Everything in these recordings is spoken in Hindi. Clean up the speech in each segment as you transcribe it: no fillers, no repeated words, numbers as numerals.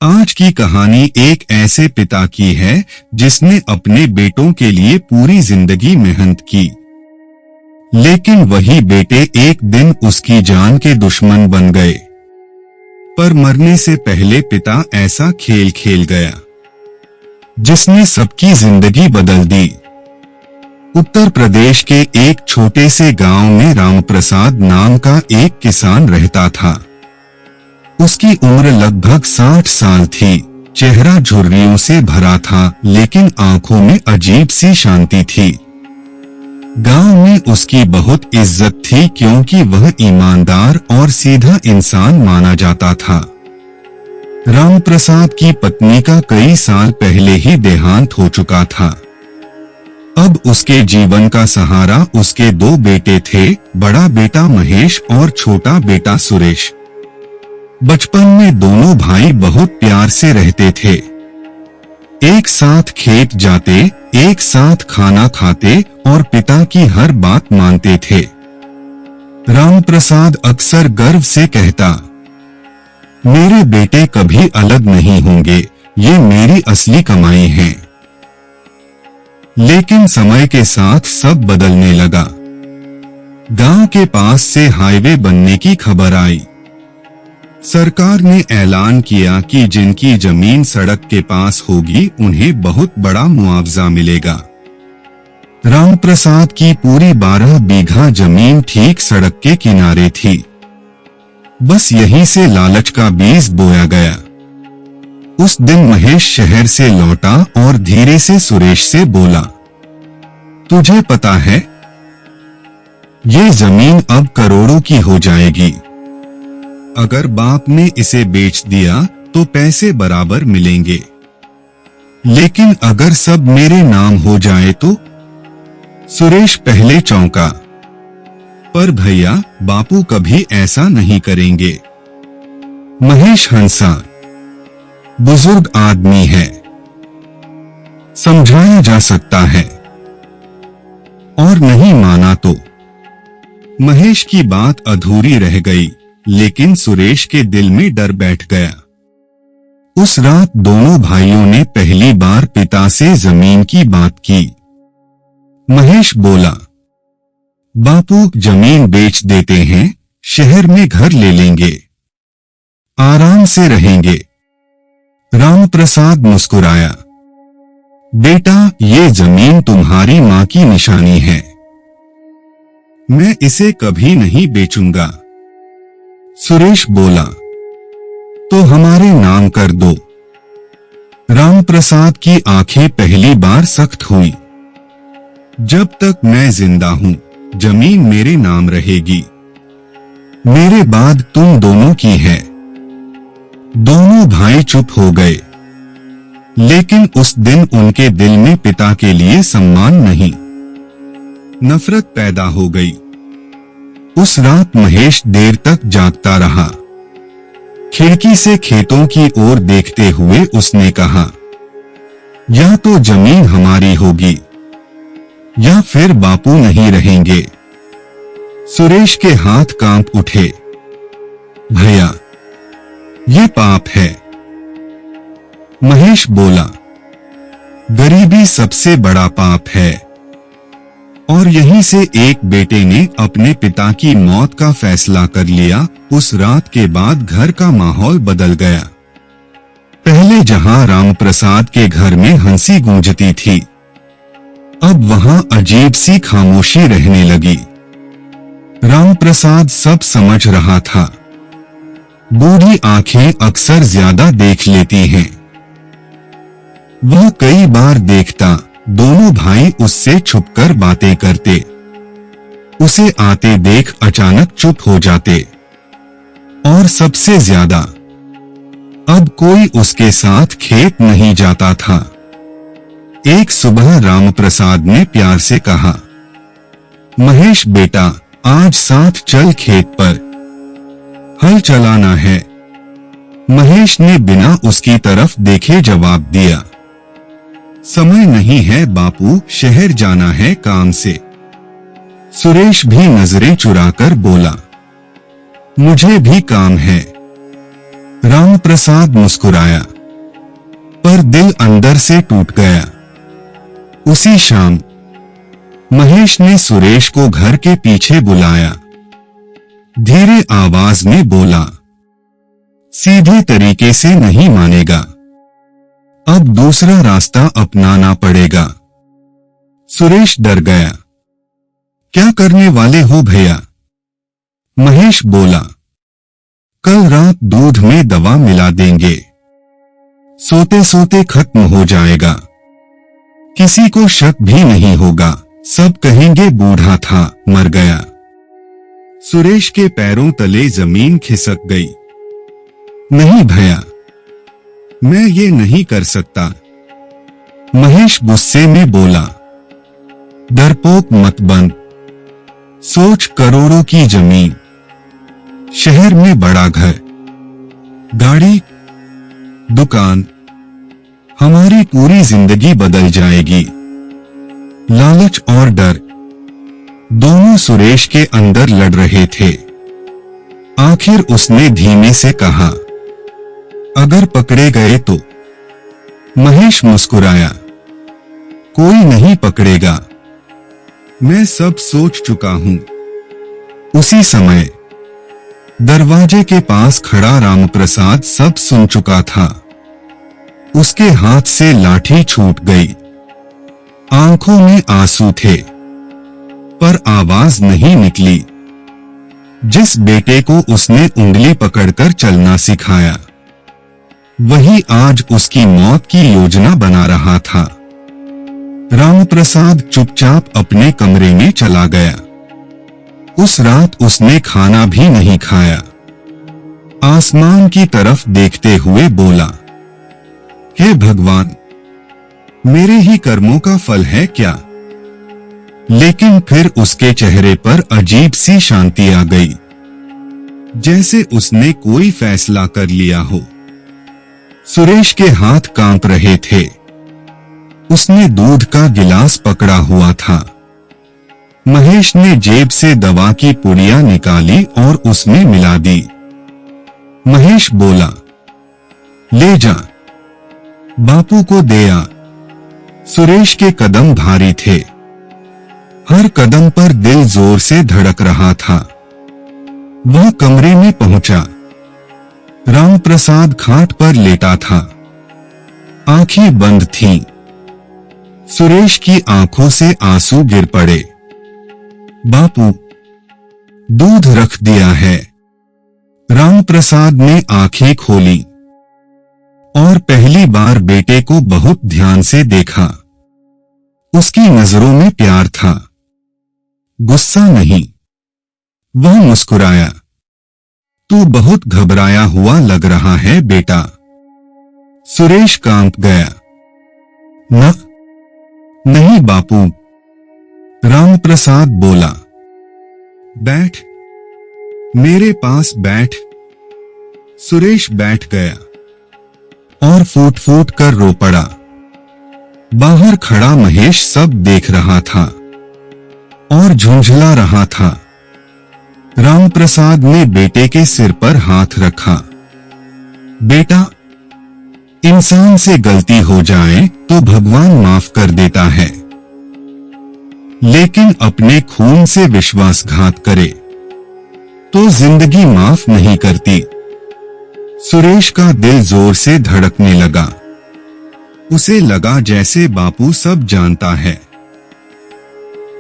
आज की कहानी एक ऐसे पिता की है जिसने अपने बेटों के लिए पूरी जिंदगी मेहनत की, लेकिन वही बेटे एक दिन उसकी जान के दुश्मन बन गए। पर मरने से पहले पिता ऐसा खेल खेल गया जिसने सबकी जिंदगी बदल दी। उत्तर प्रदेश के एक छोटे से गांव में रामप्रसाद नाम का एक किसान रहता था। उसकी उम्र लगभग 60 साल थी। चेहरा झुर्रियों से भरा था, लेकिन आंखों में अजीब सी शांति थी। गांव में उसकी बहुत इज्जत थी क्योंकि वह ईमानदार और सीधा इंसान माना जाता था। रामप्रसाद की पत्नी का कई साल पहले ही देहांत हो चुका था। अब उसके जीवन का सहारा उसके 2 बेटे थे, बड़ा बेटा महेश और छोटा बेटा सुरेश। बचपन में दोनों भाई बहुत प्यार से रहते थे। एक साथ खेत जाते, एक साथ खाना खाते और पिता की हर बात मानते थे। रामप्रसाद अक्सर गर्व से कहता, मेरे बेटे कभी अलग नहीं होंगे, ये मेरी असली कमाई है। लेकिन समय के साथ सब बदलने लगा। गांव के पास से हाईवे बनने की खबर आई। सरकार ने ऐलान किया कि जिनकी जमीन सड़क के पास होगी उन्हें बहुत बड़ा मुआवजा मिलेगा। रामप्रसाद की पूरी 12 बीघा जमीन ठीक सड़क के किनारे थी। बस यहीं से लालच का बीज बोया गया। उस दिन महेश शहर से लौटा और धीरे से सुरेश से बोला, तुझे पता है, ये जमीन अब करोड़ों की हो जाएगी। अगर बाप ने इसे बेच दिया तो पैसे बराबर मिलेंगे, लेकिन अगर सब मेरे नाम हो जाए तो? सुरेश पहले चौंका, पर भैया, बापू कभी ऐसा नहीं करेंगे। महेश हंसा, बुजुर्ग आदमी है, समझाया जा सकता है। और नहीं माना तो? महेश की बात अधूरी रह गई, लेकिन सुरेश के दिल में डर बैठ गया। उस रात दोनों भाइयों ने पहली बार पिता से जमीन की बात की। महेश बोला, बापू, जमीन बेच देते हैं, शहर में घर ले लेंगे, आराम से रहेंगे। रामप्रसाद मुस्कुराया, बेटा, ये जमीन तुम्हारी मां की निशानी है, मैं इसे कभी नहीं बेचूंगा। सुरेश बोला, तो हमारे नाम कर दो। रामप्रसाद की आंखें पहली बार सख्त हुई। जब तक मैं जिंदा हूं, जमीन मेरे नाम रहेगी, मेरे बाद तुम दोनों की है। दोनों भाई चुप हो गए, लेकिन उस दिन उनके दिल में पिता के लिए सम्मान नहीं, नफरत पैदा हो गई। उस रात महेश देर तक जागता रहा। खिड़की से खेतों की ओर देखते हुए उसने कहा, या तो जमीन हमारी होगी या फिर बापू नहीं रहेंगे। सुरेश के हाथ कांप उठे, भैया, ये पाप है। महेश बोला, गरीबी सबसे बड़ा पाप है। और यहीं से एक बेटे ने अपने पिता की मौत का फैसला कर लिया। उस रात के बाद घर का माहौल बदल गया। पहले जहां रामप्रसाद के घर में हंसी गूंजती थी, अब वहां अजीब सी खामोशी रहने लगी। रामप्रसाद सब समझ रहा था। बूढ़ी आंखें अक्सर ज्यादा देख लेती हैं। वह कई बार देखता, दोनों भाई उससे छुपकर बातें करते। उसे आते देख अचानक चुप हो जाते। और सबसे ज्यादा, अब कोई उसके साथ खेत नहीं जाता था। एक सुबह रामप्रसाद ने प्यार से कहा, महेश बेटा, आज साथ चल खेत पर, हल चलाना है। महेश ने बिना उसकी तरफ देखे जवाब दिया, समय नहीं है बापू, शहर जाना है काम से। सुरेश भी नजरें चुराकर बोला, मुझे भी काम है। रामप्रसाद मुस्कुराया, पर दिल अंदर से टूट गया। उसी शाम महेश ने सुरेश को घर के पीछे बुलाया। धीरे आवाज में बोला, सीधे तरीके से नहीं मानेगा, अब दूसरा रास्ता अपनाना पड़ेगा। सुरेश डर गया। क्या करने वाले हो भैया? महेश बोला, कल रात दूध में दवा मिला देंगे, सोते सोते खत्म हो जाएगा, किसी को शक भी नहीं होगा, सब कहेंगे बूढ़ा था, मर गया। सुरेश के पैरों तले जमीन खिसक गई। नहीं भैया, मैं ये नहीं कर सकता। महेश गुस्से में बोला, डरपोक मत बन, सोच करोड़ों की जमीन, शहर में बड़ा घर, गाड़ी, दुकान, हमारी पूरी जिंदगी बदल जाएगी। लालच और डर दोनों सुरेश के अंदर लड़ रहे थे। आखिर उसने धीमे से कहा, अगर पकड़े गए तो? महेश मुस्कुराया, कोई नहीं पकड़ेगा, मैं सब सोच चुका हूं। उसी समय दरवाजे के पास खड़ा रामप्रसाद सब सुन चुका था। उसके हाथ से लाठी छूट गई। आंखों में आंसू थे, पर आवाज नहीं निकली। जिस बेटे को उसने उंगली पकड़कर चलना सिखाया, वही आज उसकी मौत की योजना बना रहा था। रामप्रसाद चुपचाप अपने कमरे में चला गया। उस रात उसने खाना भी नहीं खाया। आसमान की तरफ देखते हुए बोला, हे भगवान, मेरे ही कर्मों का फल है क्या? लेकिन फिर उसके चेहरे पर अजीब सी शांति आ गई, जैसे उसने कोई फैसला कर लिया हो। सुरेश के हाथ कांप रहे थे। उसने दूध का गिलास पकड़ा हुआ था। महेश ने जेब से दवा की पुड़िया निकाली और उसमें मिला दी। महेश बोला, ले जा, बापू को दे आ। सुरेश के कदम भारी थे। हर कदम पर दिल जोर से धड़क रहा था। वह कमरे में पहुंचा। रामप्रसाद खाट पर लेटा था। आंखें बंद थीं। सुरेश की आंखों से आंसू गिर पड़े। बापू, दूध रख दिया है। रामप्रसाद ने आंखें खोली और पहली बार बेटे को बहुत ध्यान से देखा। उसकी नजरों में प्यार था, गुस्सा नहीं। वह मुस्कुराया, तू बहुत घबराया हुआ लग रहा है बेटा। सुरेश कांप गया। नहीं बापू, रामप्रसाद बोला। बैठ, मेरे पास बैठ। सुरेश बैठ गया और फूट फूट कर रो पड़ा। बाहर खड़ा महेश सब देख रहा था और झुंझला रहा था। रामप्रसाद ने बेटे के सिर पर हाथ रखा। बेटा, इंसान से गलती हो जाए तो भगवान माफ कर देता है, लेकिन अपने खून से विश्वासघात करे तो जिंदगी माफ नहीं करती। सुरेश का दिल जोर से धड़कने लगा। उसे लगा जैसे बापू सब जानता है।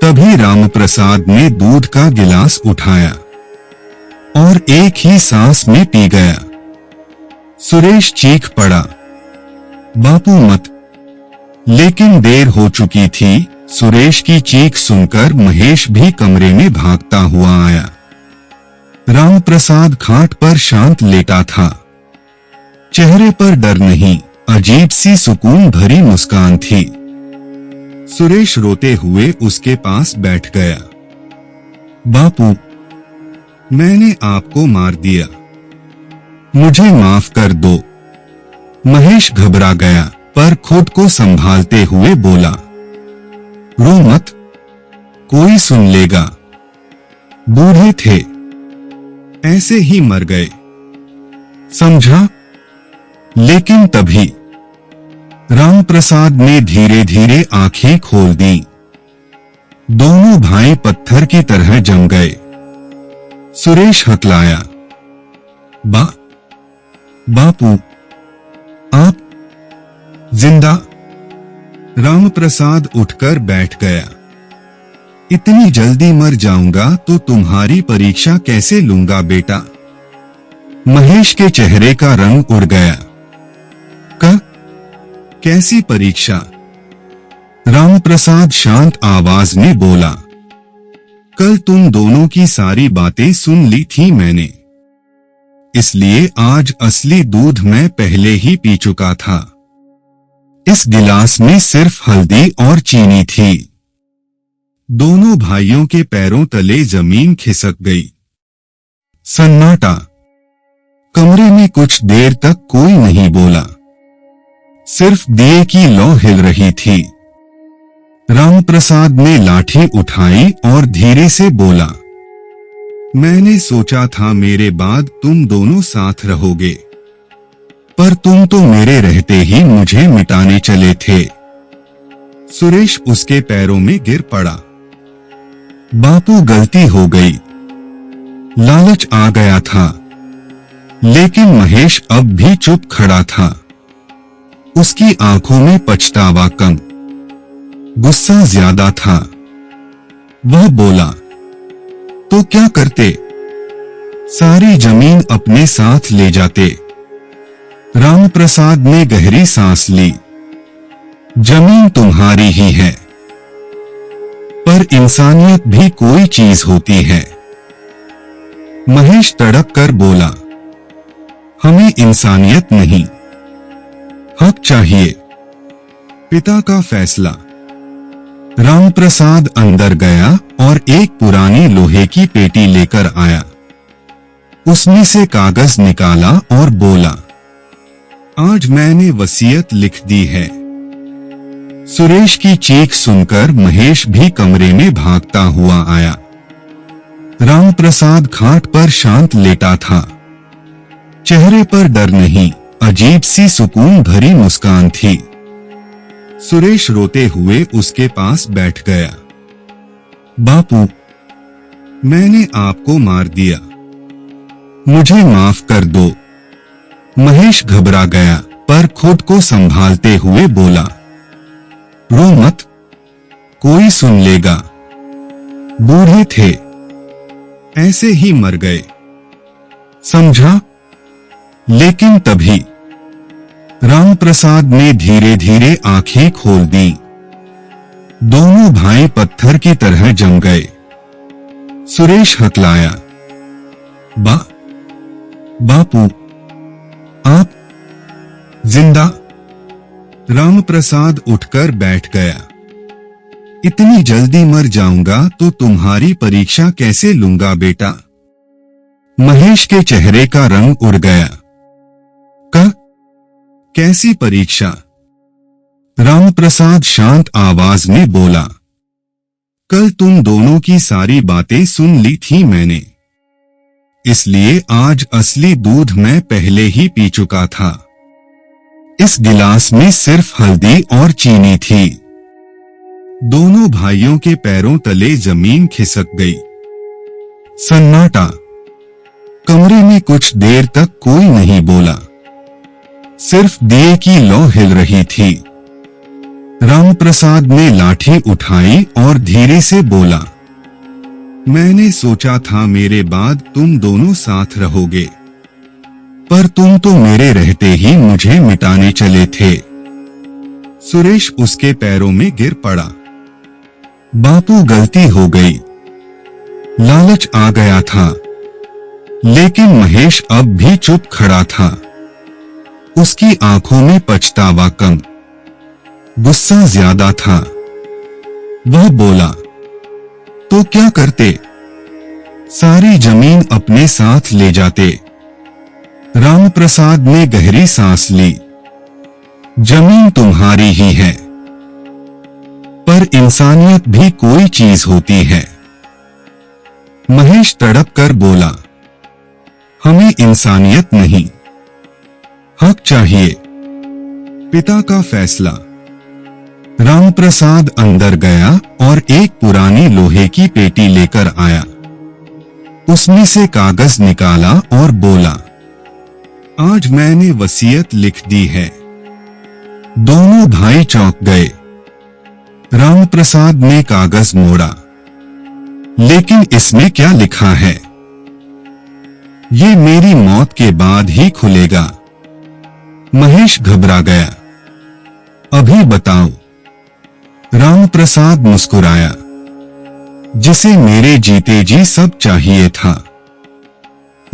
तभी रामप्रसाद ने दूध का गिलास उठाया और एक ही सांस में पी गया। सुरेश चीख पड़ा, बापू मत। लेकिन देर हो चुकी थी। सुरेश की चीख सुनकर महेश भी कमरे में भागता हुआ आया। रामप्रसाद खाट पर शांत लेटा था। चेहरे पर डर नहीं, अजीब सी सुकून भरी मुस्कान थी। सुरेश रोते हुए उसके पास बैठ गया। बापू, मैंने आपको मार दिया, मुझे माफ कर दो। महेश घबरा गया, पर खुद को संभालते हुए बोला, रो मत, कोई सुन लेगा। बूढ़े थे, ऐसे ही मर गए। समझा? लेकिन तभी रामप्रसाद ने धीरे धीरे आंखें खोल दी। दोनों भाई पत्थर की तरह जम गए। सुरेश हकलाया, बापू, आप जिंदा? रामप्रसाद उठकर बैठ गया। इतनी जल्दी मर जाऊंगा तो तुम्हारी परीक्षा कैसे लूंगा बेटा? महेश के चेहरे का रंग उड़ गया। कैसी परीक्षा? रामप्रसाद शांत आवाज में बोला, कल तुम दोनों की सारी बातें सुन ली थी मैंने, इसलिए आज असली दूध मैं पहले ही पी चुका था। इस गिलास में सिर्फ हल्दी और चीनी थी। दोनों भाइयों के पैरों तले जमीन खिसक गई। सन्नाटा। कमरे में कुछ देर तक कोई नहीं बोला। सिर्फ दिए की लौ हिल रही थी। रामप्रसाद ने लाठी उठाई और धीरे से बोला, मैंने सोचा था मेरे बाद तुम दोनों साथ रहोगे, पर तुम तो मेरे रहते ही मुझे मिटाने चले थे। सुरेश उसके पैरों में गिर पड़ा। बापू, गलती हो गई। लालच आ गया था। लेकिन महेश अब भी चुप खड़ा था। उसकी आंखों में पछतावा कम, गुस्सा ज्यादा था। वह बोला, तो क्या करते? सारी जमीन अपने साथ ले जाते। रामप्रसाद ने गहरी सांस ली। जमीन तुम्हारी ही है, पर इंसानियत भी कोई चीज होती है। महेश तड़प कर बोला, हमें इंसानियत नहीं, हक चाहिए। पिता का फैसला। रामप्रसाद अंदर गया और एक पुरानी लोहे की पेटी लेकर आया। उसमें से कागज निकाला और बोला, आज मैंने वसीयत लिख दी है। सुरेश की चीख सुनकर महेश भी कमरे में भागता हुआ आया। रामप्रसाद खाट पर शांत लेटा था। चेहरे पर डर नहीं, अजीब सी सुकून भरी मुस्कान थी। सुरेश रोते हुए उसके पास बैठ गया। बापू, मैंने आपको मार दिया, मुझे माफ कर दो। महेश घबरा गया, पर खुद को संभालते हुए बोला, रो मत, कोई सुन लेगा। बूढ़े थे, ऐसे ही मर गए, समझा? लेकिन तभी रामप्रसाद ने धीरे धीरे आंखें खोल दी। दोनों भाई पत्थर की तरह जम गए। सुरेश हकलाया, बापू, आप जिंदा? रामप्रसाद उठकर बैठ गया। इतनी जल्दी मर जाऊंगा तो तुम्हारी परीक्षा कैसे लूंगा बेटा? महेश के चेहरे का रंग उड़ गया। कैसी परीक्षा? रामप्रसाद शांत आवाज में बोला, कल तुम दोनों की सारी बातें सुन ली थी मैंने, इसलिए आज असली दूध मैं पहले ही पी चुका था। इस गिलास में सिर्फ हल्दी और चीनी थी। दोनों भाइयों के पैरों तले जमीन खिसक गई। सन्नाटा। कमरे में कुछ देर तक कोई नहीं बोला। सिर्फ दिए की लौ हिल रही थी। रामप्रसाद ने लाठी उठाई और धीरे से बोला, मैंने सोचा था मेरे बाद तुम दोनों साथ रहोगे, पर तुम तो मेरे रहते ही मुझे मिटाने चले थे। सुरेश उसके पैरों में गिर पड़ा। बापू, गलती हो गई। लालच आ गया था। लेकिन महेश अब भी चुप खड़ा था। उसकी आंखों में पछतावा कम, गुस्सा ज्यादा था। वह बोला, तो क्या करते? सारी जमीन अपने साथ ले जाते। रामप्रसाद ने गहरी सांस ली। जमीन तुम्हारी ही है, पर इंसानियत भी कोई चीज होती है। महेश तड़प कर बोला, हमें इंसानियत नहीं, हक चाहिए। पिता का फैसला। रामप्रसाद अंदर गया और एक पुरानी लोहे की पेटी लेकर आया। उसमें से कागज निकाला और बोला, आज मैंने वसीयत लिख दी है। दोनों भाई चौंक गए। रामप्रसाद ने कागज मोड़ा। लेकिन इसमें क्या लिखा है? ये मेरी मौत के बाद ही खुलेगा। महेश घबरा गया। अभी बताओ। रामप्रसाद मुस्कुराया। जिसे मेरे जीते जी सब चाहिए था,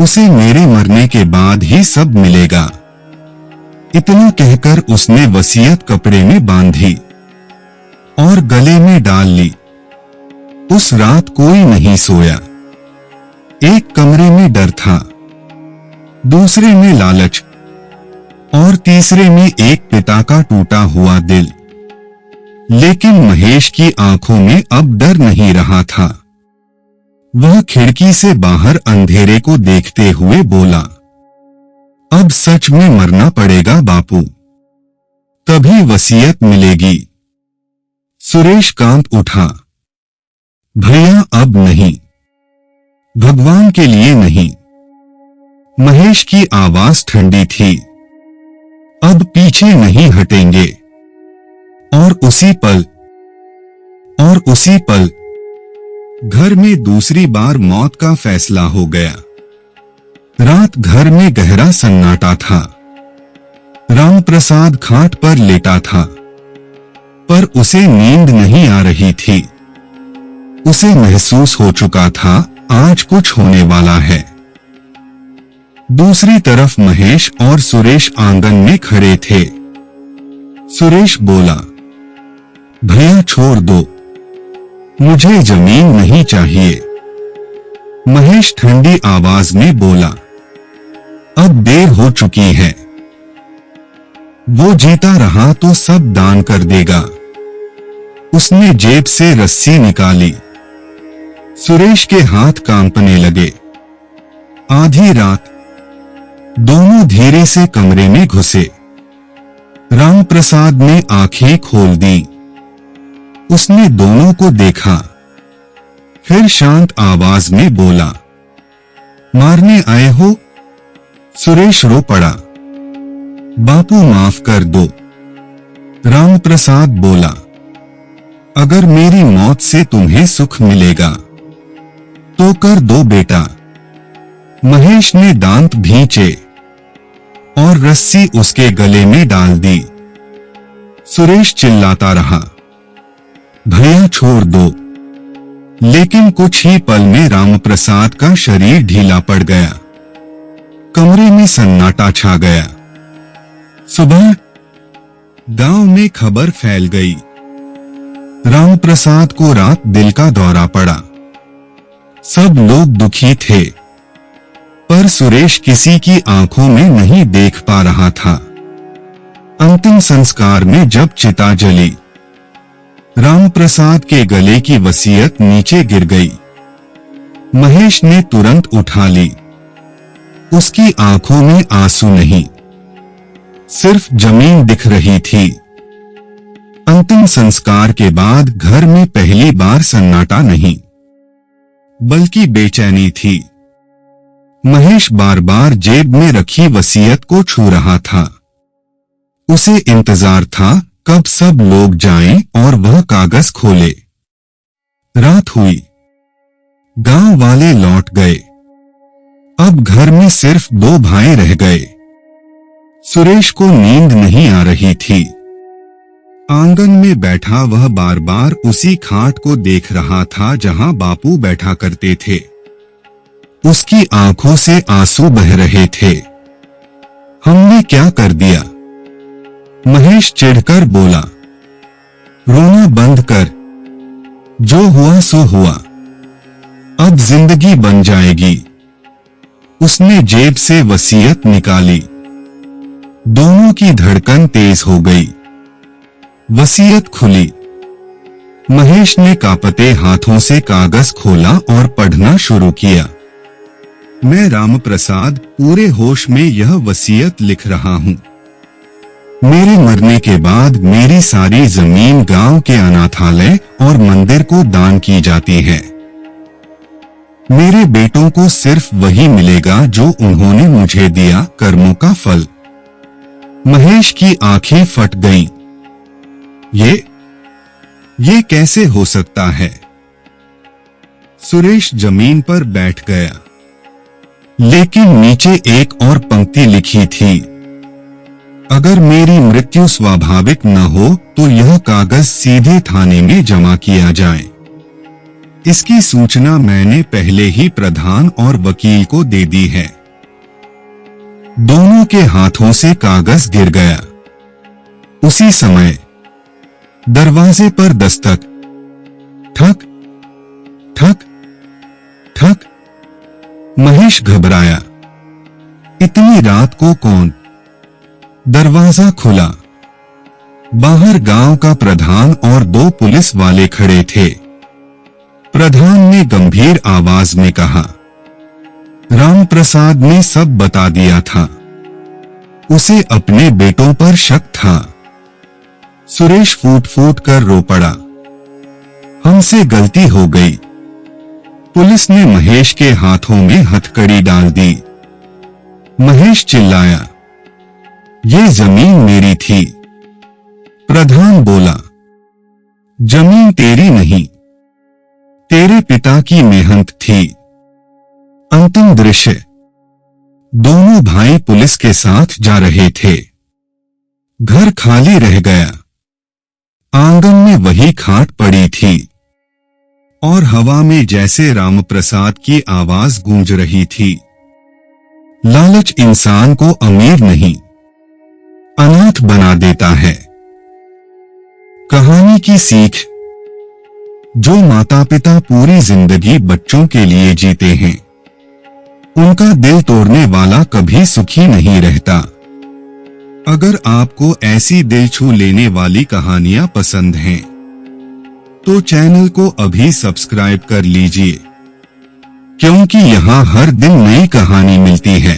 उसे मेरे मरने के बाद ही सब मिलेगा। इतना कहकर उसने वसीयत कपड़े में बांधी और गले में डाल ली। उस रात कोई नहीं सोया। एक कमरे में डर था, दूसरे में लालच और तीसरे में एक पिता का टूटा हुआ दिल। लेकिन महेश की आंखों में अब डर नहीं रहा था। वह खिड़की से बाहर अंधेरे को देखते हुए बोला, अब सच में मरना पड़ेगा बापू, तभी वसीयत मिलेगी। सुरेश कांप उठा। भैया अब नहीं, भगवान के लिए नहीं। महेश की आवाज ठंडी थी। अब पीछे नहीं हटेंगे। और उसी पल घर में दूसरी बार मौत का फैसला हो गया। रात घर में गहरा सन्नाटा था। रामप्रसाद खाट पर लेटा था, पर उसे नींद नहीं आ रही थी। उसे महसूस हो चुका था आज कुछ होने वाला है। दूसरी तरफ महेश और सुरेश आंगन में खड़े थे। सुरेश बोला, भैया छोड़ दो, मुझे जमीन नहीं चाहिए। महेश ठंडी आवाज में बोला, अब देर हो चुकी है। वो जीता रहा तो सब दान कर देगा। उसने जेब से रस्सी निकाली। सुरेश के हाथ कांपने लगे। आधी रात दोनों धीरे से कमरे में घुसे। रामप्रसाद ने आंखें खोल दी। उसने दोनों को देखा, फिर शांत आवाज में बोला, मारने आए हो? सुरेश रो पड़ा। बापू माफ कर दो। रामप्रसाद बोला, अगर मेरी मौत से तुम्हें सुख मिलेगा तो कर दो बेटा। महेश ने दांत भींचे और रस्सी उसके गले में डाल दी। सुरेश चिल्लाता रहा, भैया छोड़ दो। लेकिन कुछ ही पल में रामप्रसाद का शरीर ढीला पड़ गया। कमरे में सन्नाटा छा गया। सुबह गांव में खबर फैल गई। रामप्रसाद को रात दिल का दौरा पड़ा। सब लोग दुखी थे, पर सुरेश किसी की आंखों में नहीं देख पा रहा था। अंतिम संस्कार में जब चिता जली, रामप्रसाद के गले की वसीयत नीचे गिर गई। महेश ने तुरंत उठा ली। उसकी आंखों में आंसू नहीं, सिर्फ जमीन दिख रही थी। अंतिम संस्कार के बाद घर में पहली बार सन्नाटा नहीं, बल्कि बेचैनी थी। महेश बार बार जेब में रखी वसीयत को छू रहा था। उसे इंतजार था कब सब लोग जाएं और वह कागज खोले। रात हुई। गांव वाले लौट गए। अब घर में सिर्फ दो भाई रह गए। सुरेश को नींद नहीं आ रही थी। आंगन में बैठा वह बार बार उसी खाट को देख रहा था जहां बापू बैठा करते थे। उसकी आंखों से आंसू बह रहे थे। हमने क्या कर दिया? महेश चिढ़कर बोला, रोना बंद कर। जो हुआ सो हुआ। अब जिंदगी बन जाएगी। उसने जेब से वसीयत निकाली। दोनों की धड़कन तेज हो गई। वसीयत खुली। महेश ने कांपते हाथों से कागज खोला और पढ़ना शुरू किया। मैं राम प्रसाद पूरे होश में यह वसीयत लिख रहा हूँ। मेरे मरने के बाद मेरी सारी जमीन गांव के अनाथालय और मंदिर को दान की जाती है। मेरे बेटों को सिर्फ वही मिलेगा जो उन्होंने मुझे दिया, कर्मों का फल। महेश की आंखें फट गईं। ये कैसे हो सकता है? सुरेश जमीन पर बैठ गया। लेकिन नीचे एक और पंक्ति लिखी थी, अगर मेरी मृत्यु स्वाभाविक न हो तो यह कागज सीधे थाने में जमा किया जाए। इसकी सूचना मैंने पहले ही प्रधान और वकील को दे दी है। दोनों के हाथों से कागज गिर गया। उसी समय दरवाजे पर दस्तक, ठक ठक ठक। महेश घबराया। इतनी रात को कौन? दरवाजा खुला। बाहर गांव का प्रधान और 2 पुलिस वाले खड़े थे। प्रधान ने गंभीर आवाज में कहा, राम प्रसाद ने सब बता दिया था। उसे अपने बेटों पर शक था। सुरेश फूट फूट कर रो पड़ा, हमसे गलती हो गई। पुलिस ने महेश के हाथों में हथकड़ी डाल दी। महेश चिल्लाया, ये जमीन मेरी थी। प्रधान बोला, जमीन तेरी नहीं, तेरे पिता की मेहनत थी। अंतिम दृश्य, दोनों भाई पुलिस के साथ जा रहे थे। घर खाली रह गया। आंगन में वही खाट पड़ी थी और हवा में जैसे राम प्रसाद की आवाज गूंज रही थी, लालच इंसान को अमीर नहीं, अनाथ बना देता है। कहानी की सीख, जो माता पिता पूरी जिंदगी बच्चों के लिए जीते हैं, उनका दिल तोड़ने वाला कभी सुखी नहीं रहता। अगर आपको ऐसी दिल छू लेने वाली कहानियां पसंद हैं, तो चैनल को अभी सब्सक्राइब कर लीजिए, क्योंकि यहाँ हर दिन नई कहानी मिलती है।